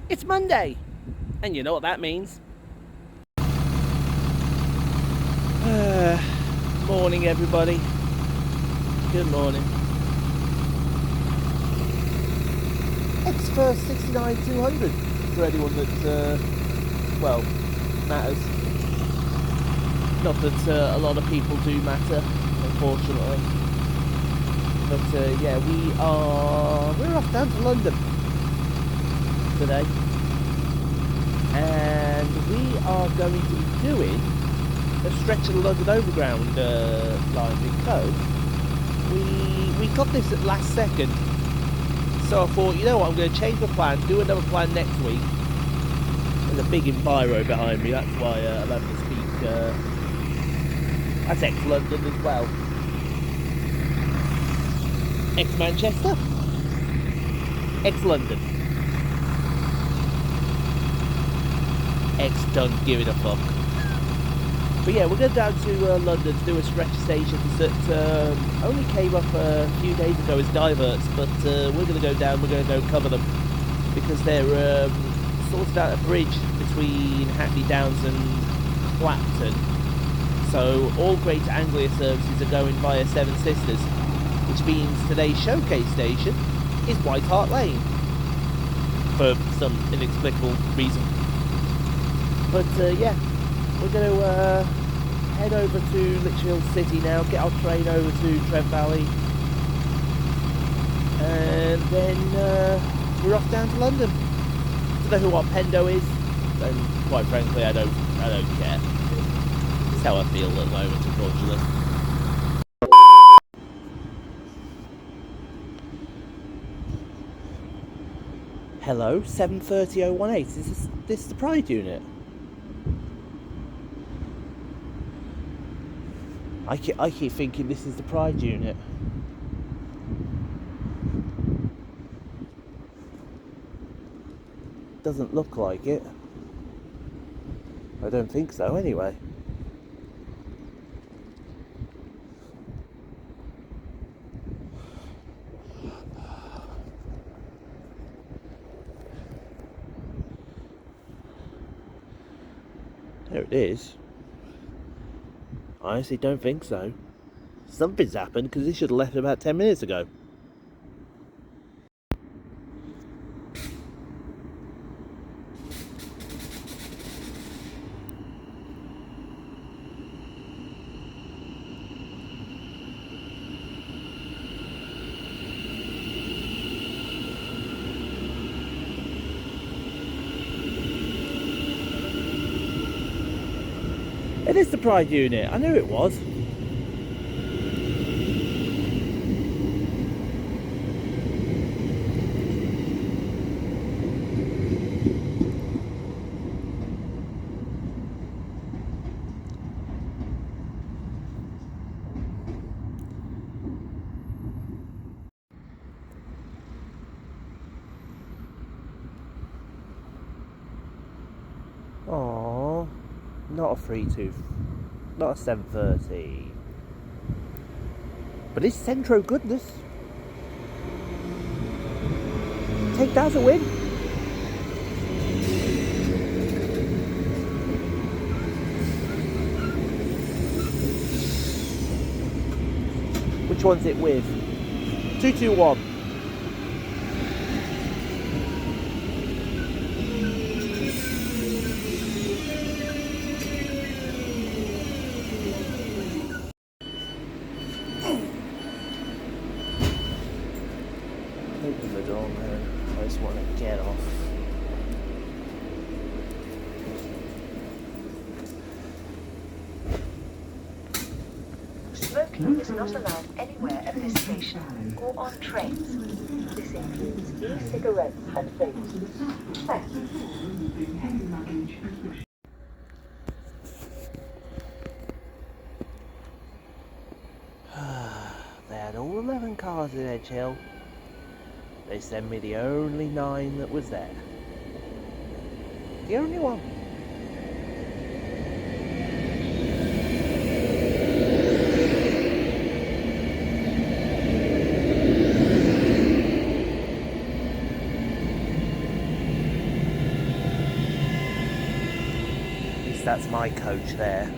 It's Monday, and you know what that means. Morning, everybody. Good morning. Extra 69,200 for anyone that, matters. Not that a lot of people do matter, unfortunately. But yeah, we're off down to London today, and we are going to be doing a stretch of the London Overground line, because we got this at last second. So I thought, you know what, I'm going to change my plan, do another plan next week. There's a big enviro behind me, that's why I'm having to speak. That's ex-London as well. Ex-Manchester, ex-London, ex-don't give it a fuck. But yeah, we're going down to London to do a stretch of stations that only came up a few days ago as diverts, but we're going to go down, we're going to go cover them, because they're sorted out a bridge between Hackney Downs and Clapton. So all Greater Anglia services are going via Seven Sisters, which means today's showcase station is White Hart Lane, for some inexplicable reason. But yeah, we're going to head over to Lichfield City now, get our train over to Trent Valley, and then we're off down to London. Don't know who our Pendo is, and quite frankly I don't care. It's how I feel at the moment, unfortunately. Hello, 730018. Is this the Pride unit? I keep thinking this is the Pride unit. Doesn't look like it. I don't think so, anyway. There it is. I honestly don't think so. Something's happened, because this should have left about 10 minutes ago. It is the Pride unit, I knew it was. Aww, not a 3-2, not a 7:30. But it's Centro goodness. Take that as a win. Which one's it with? 221. Open the door, man. I just want to get off. Smoking is not allowed anywhere at this station or on trains. This includes e-cigarettes and vapes. Thank you. They had all 11 cars in Edge Hill. They sent me the only 9 that was there. The only one. that's my coach there.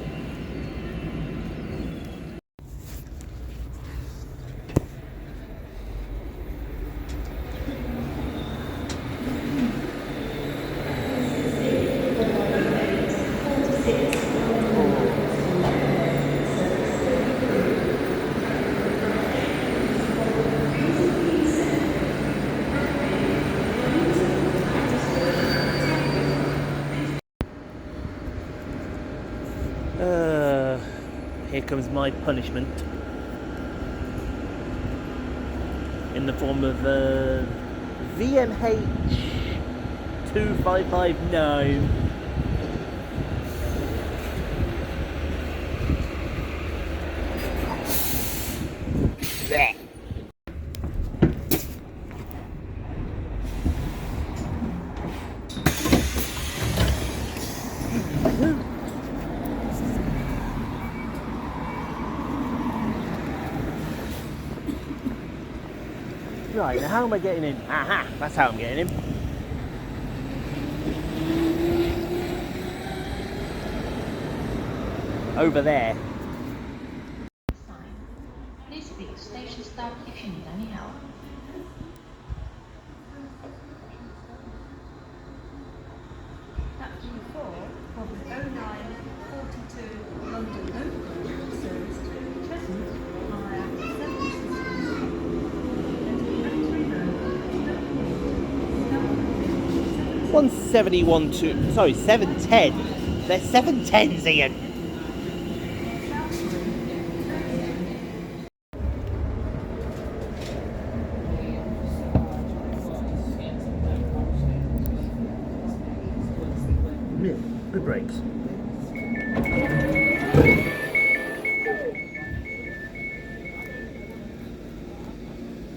Here comes my punishment in the form of VMH 2559. Right, now how am I getting in? Aha, that's how I'm getting in. Over there. Please speak to station staff if you need any help. Captain 4 of the 0942 London Overground service to Cheshunt via 171 to, sorry, 710. They're 710s, Ian. Good brakes.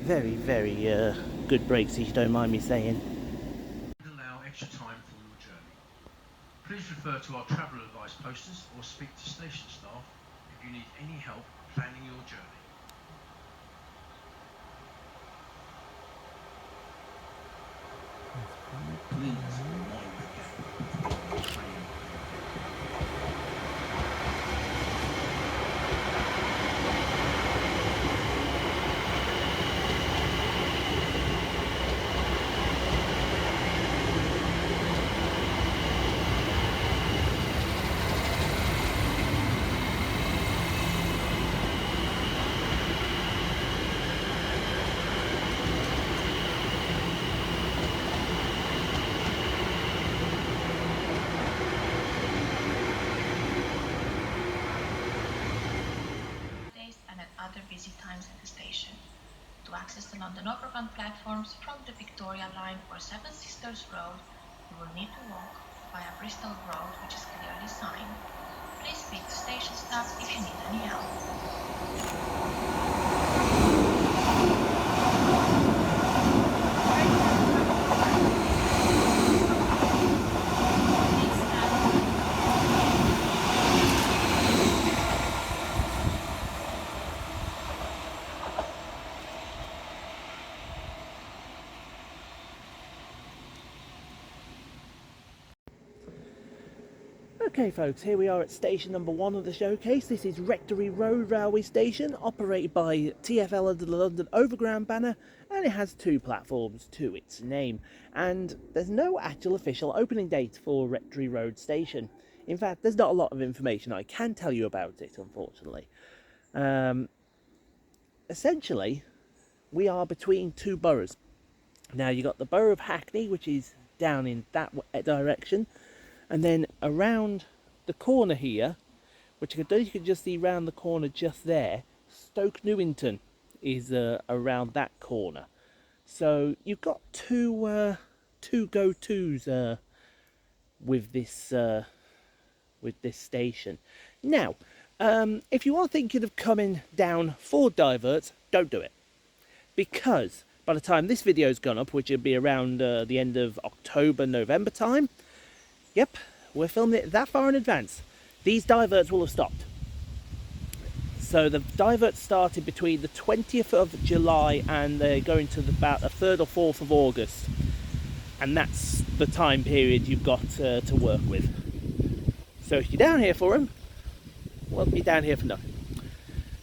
Very, very good brakes, if you don't mind me saying. Allow extra time for your journey. Please refer to our travel advice posters or speak to station staff if you need any help planning your journey. Please mind the gap between train and other busy times at the station. To access the London Overground platforms from the Victoria Line or Seven Sisters Road, you will need to walk via Bristol Road, which is clearly signed. Please speak to station staff if you need any help. Okay folks, here we are at station number 1 of the showcase. This is Rectory Road Railway Station, operated by TfL under the London Overground banner, and it has 2 platforms to its name. And there's no actual official opening date for Rectory Road Station. In fact, there's not a lot of information I can tell you about it, unfortunately. Essentially, we are between 2 boroughs. Now, you've got the borough of Hackney, which is down in that direction, and then around the corner here, which you can just see round the corner just there, Stoke Newington is around that corner. So you've got two go-tos with this station. Now, if you are thinking of coming down for diverts, don't do it, because by the time this video's gone up, which will be around the end of October, November time, yep, we're filming it that far in advance, these diverts will have stopped. So the diverts started between the 20th of July and they're going to about the 3rd or 4th of August. And that's the time period you've got to work with. So if you're down here for them, well, you're down here for nothing.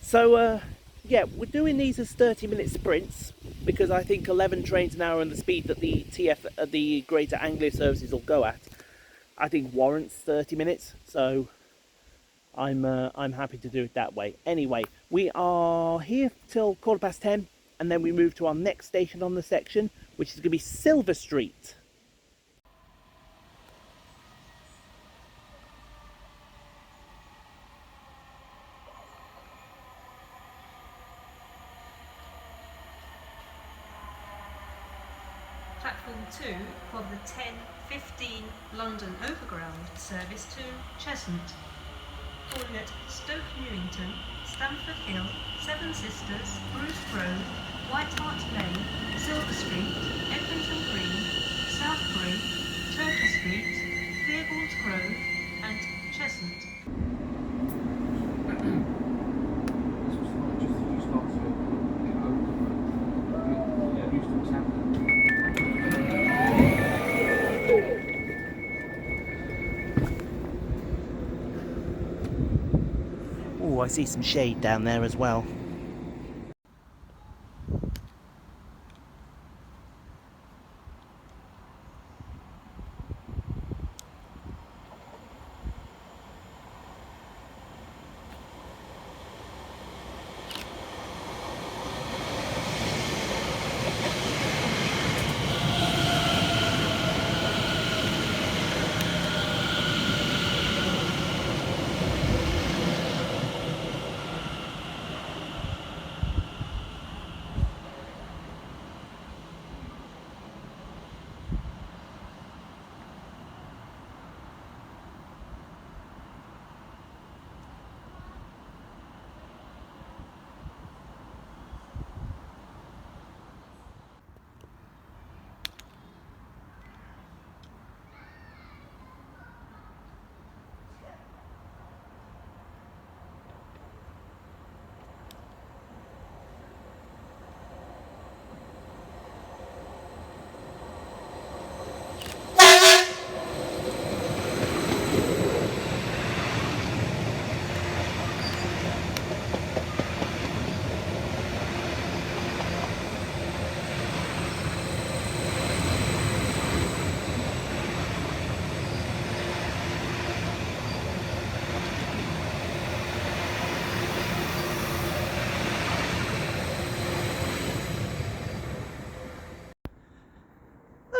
So yeah, we're doing these as 30-minute sprints because I think 11 trains an hour and the speed that the Greater Anglia services will go at, I think warrants 30 minutes. So I'm happy to do it that way. Anyway, we are here till 10:15, and then we move to our next station on the section, which is going to be Silver Street. Platform 2 for the 10:15 London Overground service to Cheshunt, calling at Stoke Newington, Stamford Hill, Seven Sisters, Bruce Road, White Hart Lane, Silver Street, Edmonton Green, Southbury, Turkey Street, Fairbourne Grove and Cheshunt. Oh, I see some shade down there as well.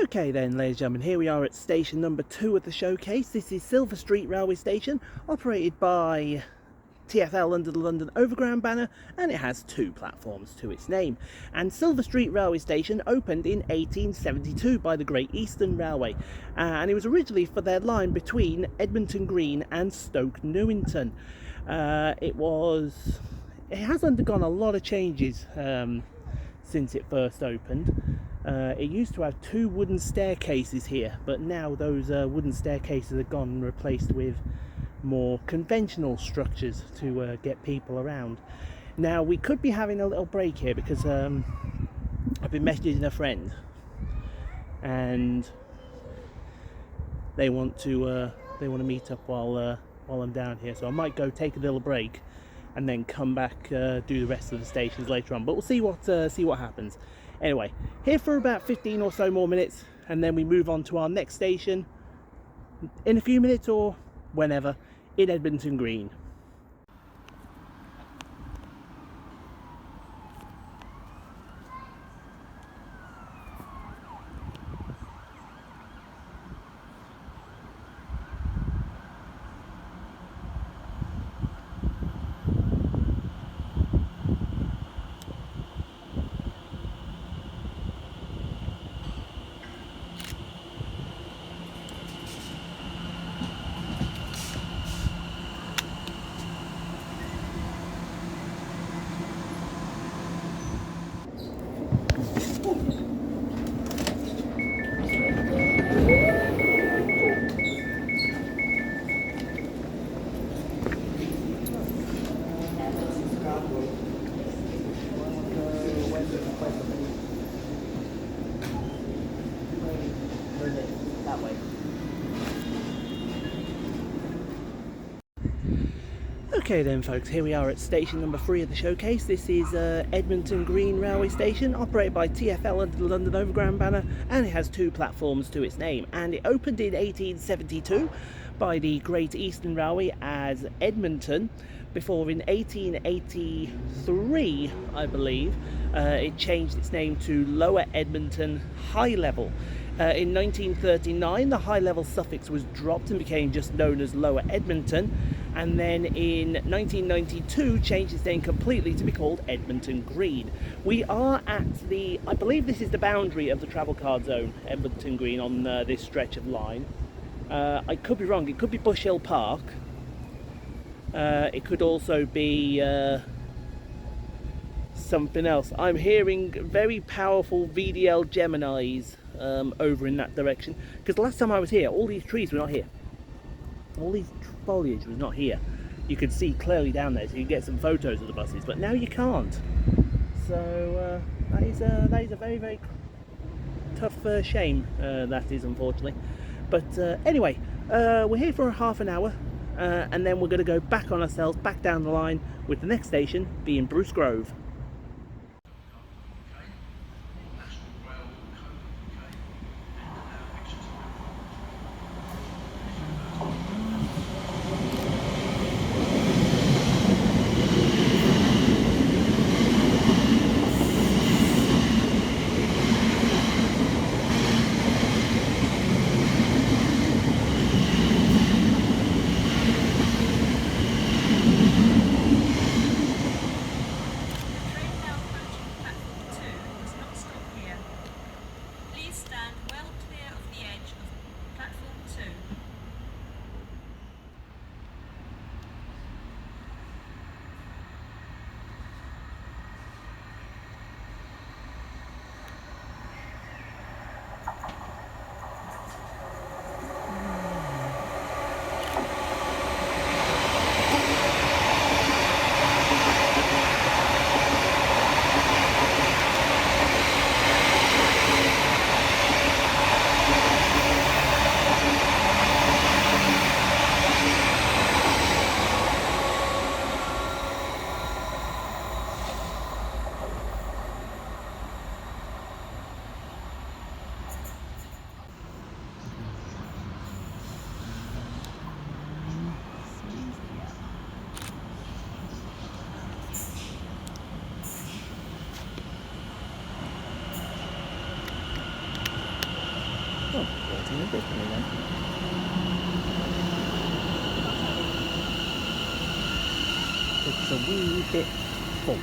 Okay then, ladies and gentlemen, here we are at station number 2 of the showcase. This is Silver Street Railway Station, operated by TfL under the London Overground banner, and it has 2 platforms to its name. And Silver Street Railway Station opened in 1872 by the Great Eastern Railway, and it was originally for their line between Edmonton Green and Stoke Newington. It has undergone a lot of changes since it first opened. It used to have 2 wooden staircases here, but now those wooden staircases are gone and replaced with more conventional structures to get people around. Now, we could be having a little break here because I've been messaging a friend and they want to meet up while I'm down here, so I might go take a little break and then come back, do the rest of the stations later on, but we'll see what happens. Anyway, here for about 15 or so more minutes, and then we move on to our next station in a few minutes or whenever, in Edmonton Green. Okay then folks, here we are at station number 3 of the showcase. This is Edmonton Green Railway Station, operated by TfL under the London Overground banner, and it has 2 platforms to its name. And it opened in 1872 by the Great Eastern Railway as Edmonton, before in 1883, I believe, it changed its name to Lower Edmonton High Level. In 1939, the high level suffix was dropped and became just known as Lower Edmonton, and then in 1992 changed its name completely to be called Edmonton Green. We are at the, I believe this is the boundary of the travel card zone, Edmonton Green, on this stretch of line. I could be wrong, it could be Bush Hill Park. It could also be something else. I'm hearing very powerful VDL Geminis over in that direction, because the last time I was here, all these trees were not here. All these foliage was not here. You could see clearly down there, so you get some photos of the buses, but now you can't. So that is a very, very tough shame, that is, unfortunately. But anyway, we're here for half an hour, and then we're going to go back on ourselves, back down the line, with the next station being Bruce Grove. It's a wee bit full.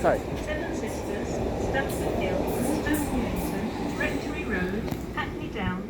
Sorry. Seven Sisters, Stamford Hill, Stoke Newington, Rectory Road, Hackney Down.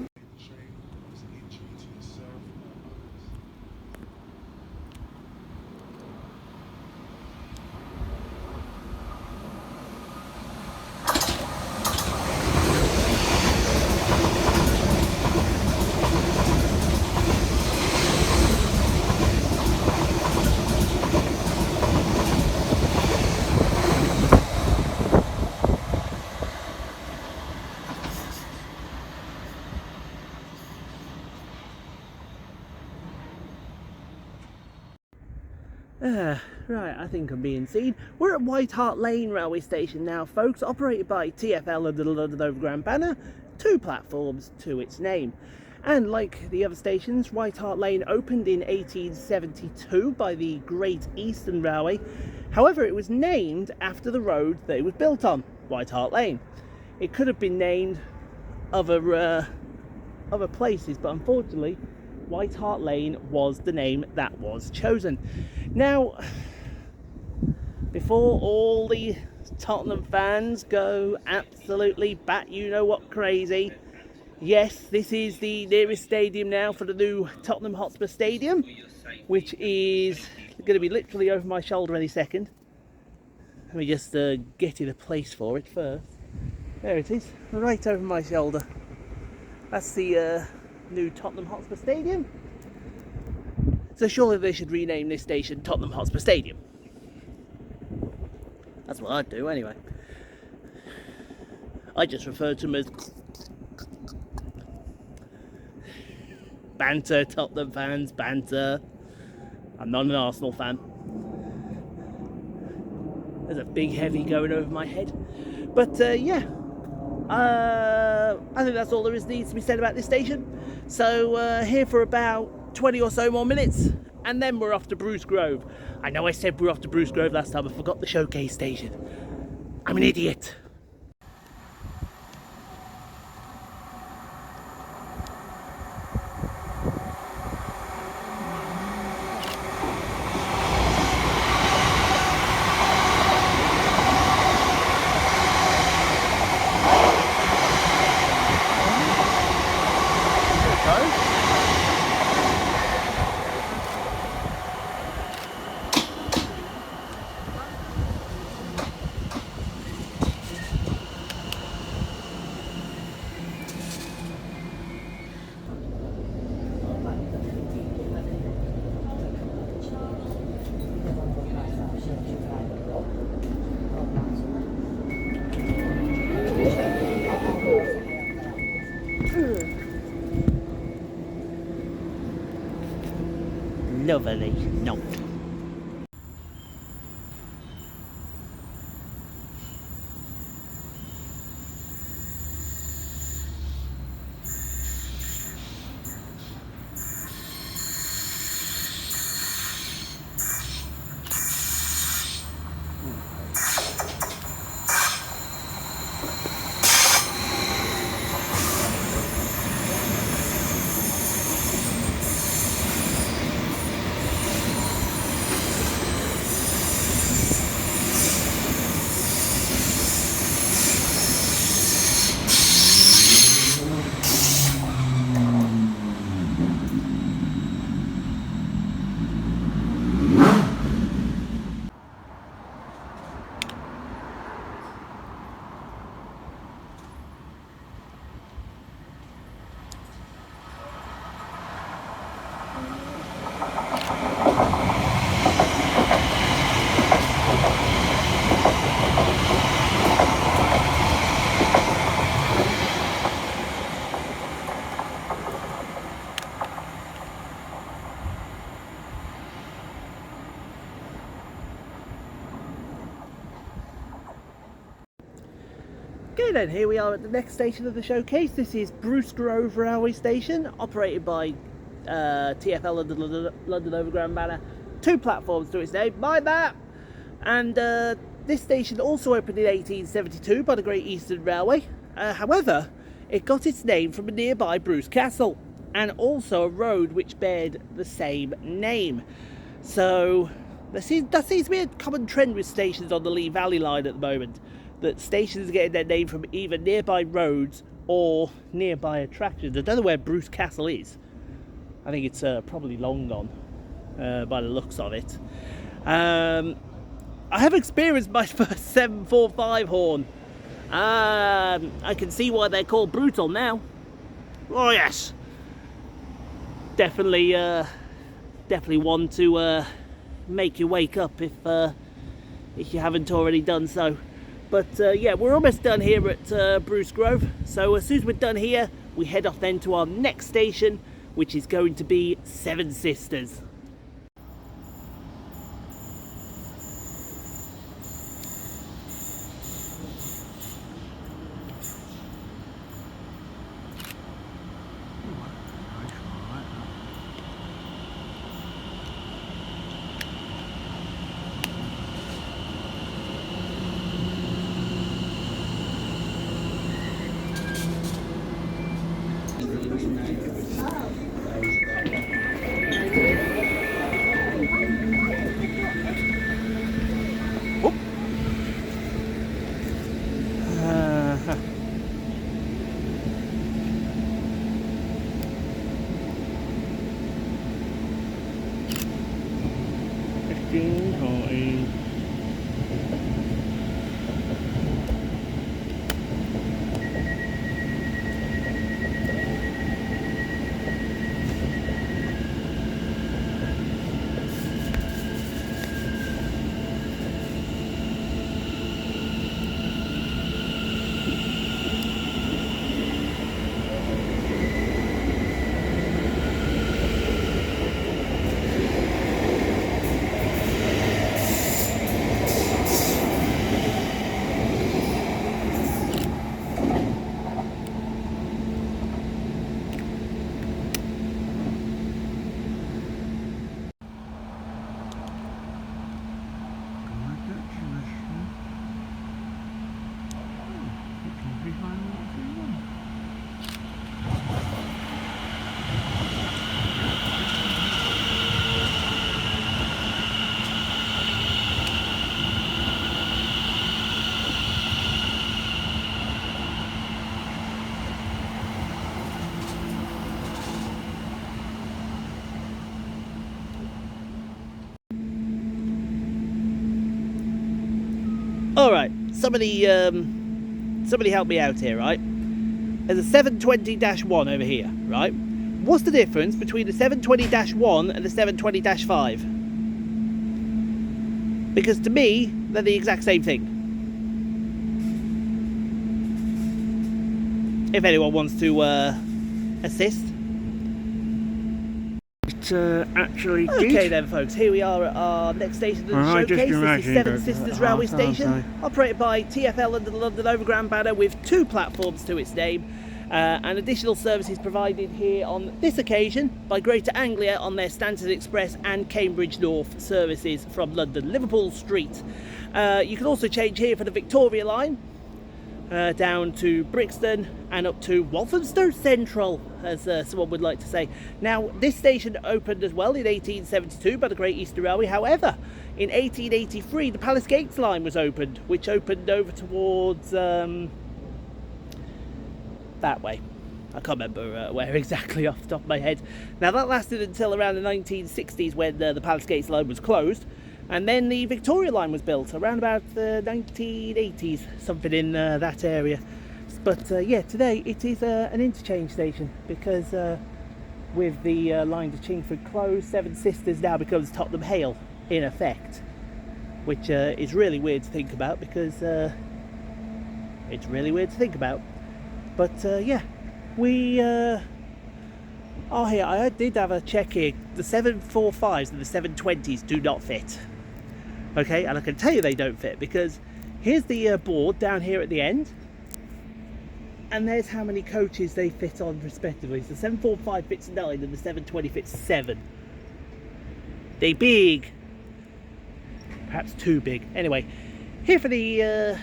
Right, I think I'm being seen. We're at White Hart Lane railway station now, folks, operated by TfL under the London Overground banner, 2 platforms to its name. And like the other stations, White Hart Lane opened in 1872 by the Great Eastern Railway. However, it was named after the road that it was built on, White Hart Lane. It could have been named other places, but unfortunately White Hart Lane was the name that was chosen. Now, before all the Tottenham fans go absolutely bat you know what crazy, yes, this is the nearest stadium now for the new Tottenham Hotspur Stadium, which is going to be literally over my shoulder any second. Let me just get in a place for it first. There it is, right over my shoulder. That's the new Tottenham Hotspur Stadium. So surely they should rename this station Tottenham Hotspur Stadium. That's what I'd do anyway. I just refer to them as banter, Tottenham fans, banter. I'm not an Arsenal fan. There's a big heavy going over my head. But yeah, I think that's all there needs to be said about this station. So here for about 20 or so more minutes, and then we're off to Bruce Grove. I know I said we're off to Bruce Grove last time, I forgot the showcase station. I'm an idiot. Lovely. No. Okay then, here we are at the next station of the showcase. This is Bruce Grove Railway Station, operated by TfL London Overground banner. 2 platforms to its name, mind that! And this station also opened in 1872 by the Great Eastern Railway. However, it got its name from a nearby Bruce Castle, and also a road which bared the same name. So that seems to be a common trend with stations on the Lee Valley line at the moment, that stations are getting their name from either nearby roads or nearby attractions. I don't know where Bruce Castle is. I think it's probably long gone by the looks of it. I have experienced my first 745 horn. I can see why they're called brutal now. Oh yes, definitely one to make you wake up if you haven't already done so. But yeah, we're almost done here at Bruce Grove. So as soon as we're done here, we head off then to our next station, which is going to be Seven Sisters. All right, somebody help me out here, right? There's a 720-1 over here, right? What's the difference between the 720-1 and the 720-5? Because to me, they're the exact same thing. If anyone wants to assist. Actually Okay then folks, here we are at our next station of the showcase. This is Seven Sisters Railway Station, operated by TfL under the London Overground banner with 2 platforms to its name, and additional services provided here on this occasion by Greater Anglia on their Stanton Express and Cambridge North services from London Liverpool Street. You can also change here for the Victoria line, down to Brixton and up to Walthamstow Central, as someone would like to say. Now, this station opened as well in 1872 by the Great Eastern Railway. However, in 1883 the Palace Gates line was opened, which opened over towards that way. I can't remember where exactly off the top of my head. Now, that lasted until around the 1960s when the Palace Gates line was closed. And then the Victoria line was built around about the 1980s, something in that area. But yeah, today it is an interchange station because with the line to Chingford closed, Seven Sisters now becomes Tottenham Hale in effect, which is really weird to think about because it's really weird to think about. But yeah, we are here. I did have a check here. The 745s and the 720s do not fit. Okay, and I can tell you they don't fit because here's the board down here at the end, and there's how many coaches they fit on respectively. So the 745 fits 9 and the 720 fits 7. They big, perhaps too big. Anyway, here for the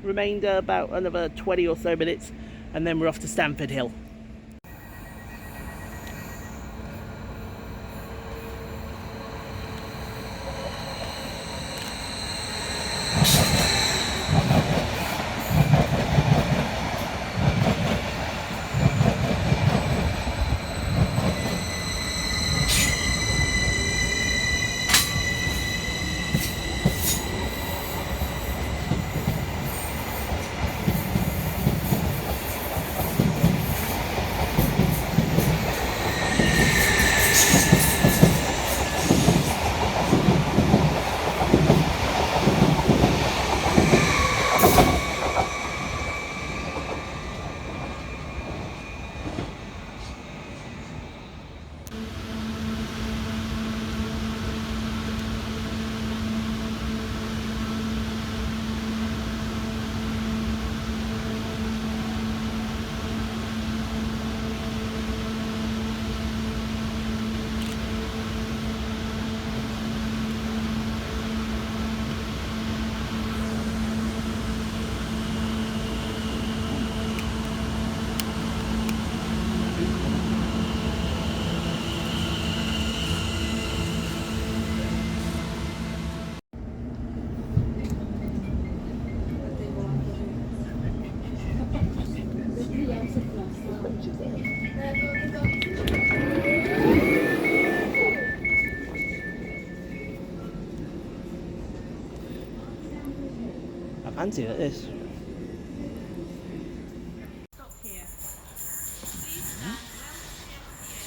remainder, about another 20 or so minutes, and then we're off to Stamford Hill. I fancy this. Stop here. Please stand well clear of the edge.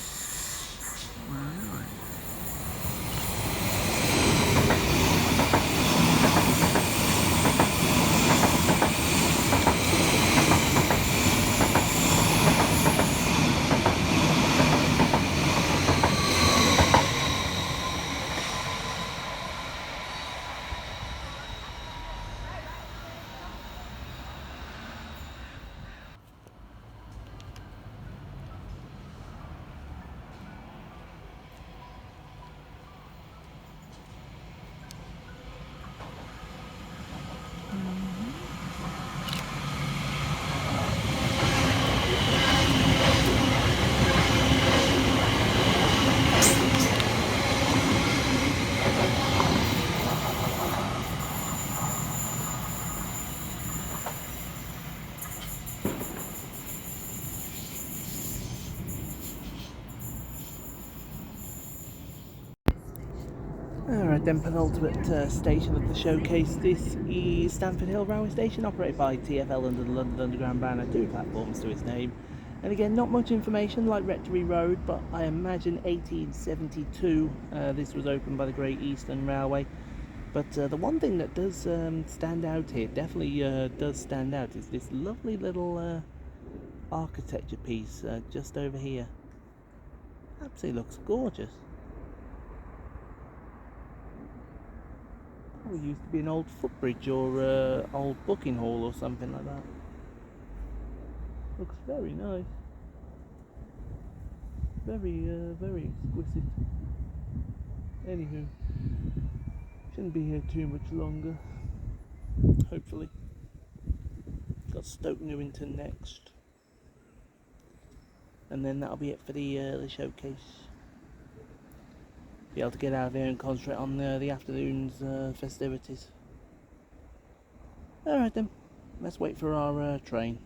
Alright then, penultimate station of the showcase. This is Stamford Hill Railway Station, operated by TfL under the London Underground banner, 2 platforms to its name. And again, not much information like Rectory Road, but I imagine 1872 this was opened by the Great Eastern Railway. But the one thing that does stand out here, definitely does stand out, is this lovely little architecture piece just over here. Absolutely looks gorgeous. Probably used to be an old footbridge or old booking hall or something like that. Looks very nice. Very exquisite. Anywho, shouldn't be here too much longer. Hopefully. Got Stoke Newington next, and then that'll be it for the showcase. Be able to get out of here and concentrate on the afternoon's festivities. Alright then, let's wait for our train.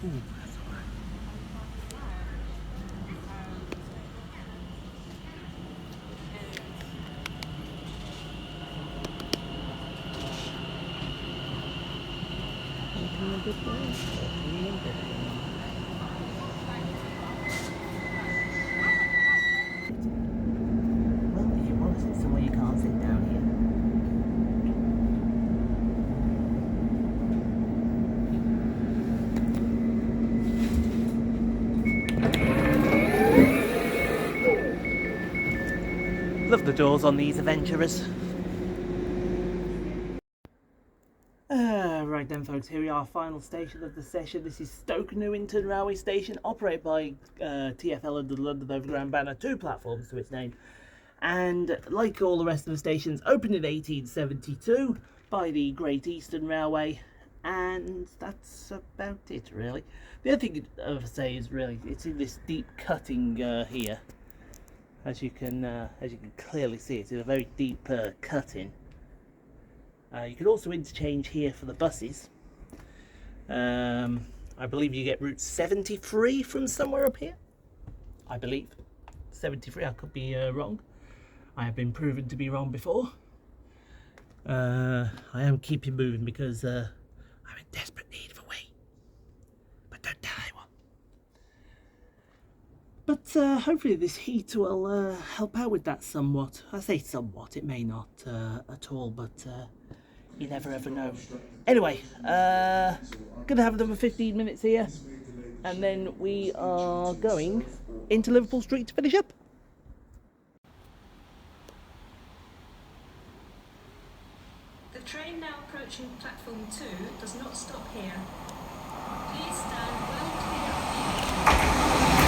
Ooh, that's alright. Well, if you want to sit somewhere, you can't sit down here. Love the doors on these adventurers. Right then folks, here we are, final station of the session. This is Stoke Newington Railway Station, operated by TfL under the London Overground banner, 2 platforms to its name. And like all the rest of the stations, opened in 1872 by the Great Eastern Railway. And that's about it really. The other thing I'd say is really, it's in this deep cutting here. As you can clearly see, it's in a very deep cutting. You can also interchange here for the buses. I believe you get route 73 from somewhere up here. I believe 73. I could be wrong. I have been proven to be wrong before. I am keeping moving because I'm in desperate need of a wee. But don't tell anyone. But hopefully this heat will help out with that somewhat. I say somewhat, it may not at all, but you never ever know. Anyway, gonna have another 15 minutes here, and then we are going into Liverpool Street to finish up. The train now approaching platform 2 does not stop here. Please stand well clear of the edge.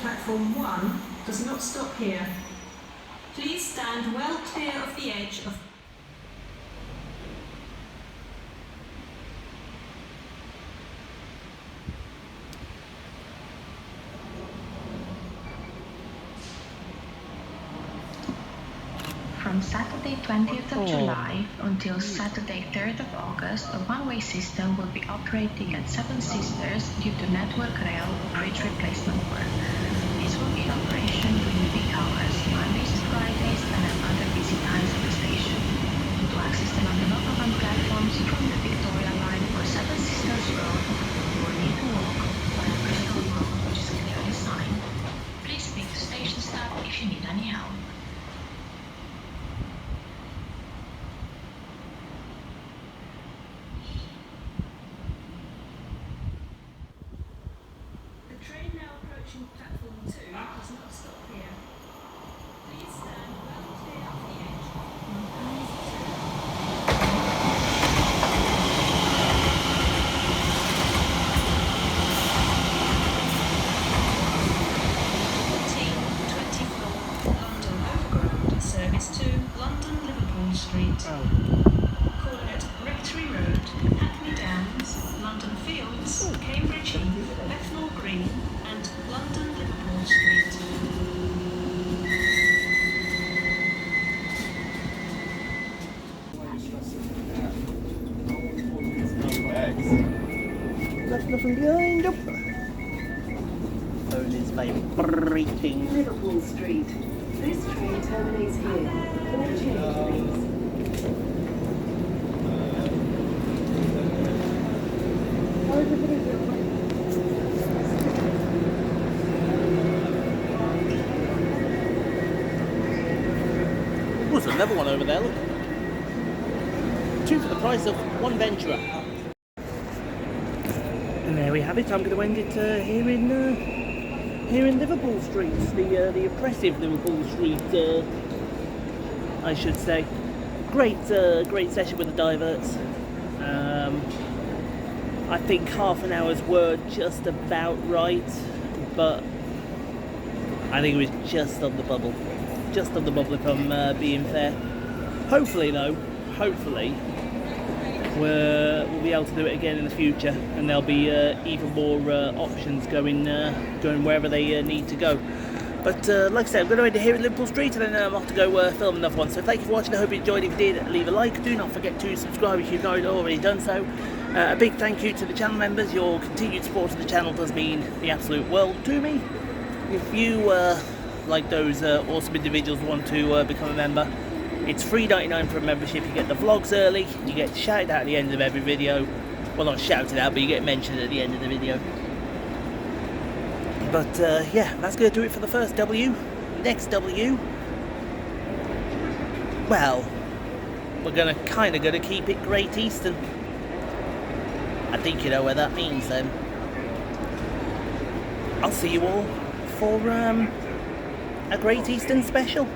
Platform 1 does not stop here. Please stand well clear of the edge of... From Saturday 20th of July until Saturday 3rd of August, a one-way system will be operating at Seven Sisters due to Network Rail bridge replacement work. This will be in operation during peak hours, Mondays to Fridays, and at other busy times of the station. To access the London Overground platforms from the Victoria Line or Seven Sisters Road, you will need to walk by a Bristol road which is clearly signed. Please speak to station staff if you need any help. Platform 2 does not stop here. Please stand well clear of the edge. London Overground, service to London Liverpool Street. Calling at Rectory Road, Hackney Downs, London. London Fields, Cambridge Heath, Bethnal Green and London Liverpool Street. Left nothing behind. Nope. Phone is vibrating. Liverpool Street. This train terminates here. All change, please. Oh, there's another one over there, look. 2 for the price of 1 venturer. And there we have it. I'm going to end it here in Liverpool Street, the oppressive Liverpool Street, I should say. Great session with the diverts. I think half an hour's were just about right, but I think it was just on the bubble. Just on the bubble, if I'm being fair. Hopefully, though, we'll be able to do it again in the future, and there'll be even more options going wherever they need to go. But like I said, I'm going to end it here at Liverpool Street, and then I'm off to go film another one. So thank you for watching. I hope you enjoyed. If you did, leave a like. Do not forget to subscribe if you've not already done so. A big thank you to the channel members. Your continued support of the channel does mean the absolute world to me. If you, like those awesome individuals, want to become a member, it's $3.99 for a membership. You get the vlogs early, you get shouted out at the end of every video. Well, not shouted out, but you get mentioned at the end of the video. But yeah, that's going to do it for the first W. Next W, well, we're kind of going to keep it Great Eastern. I think you know where that means then. I'll see you all for a Great Eastern special.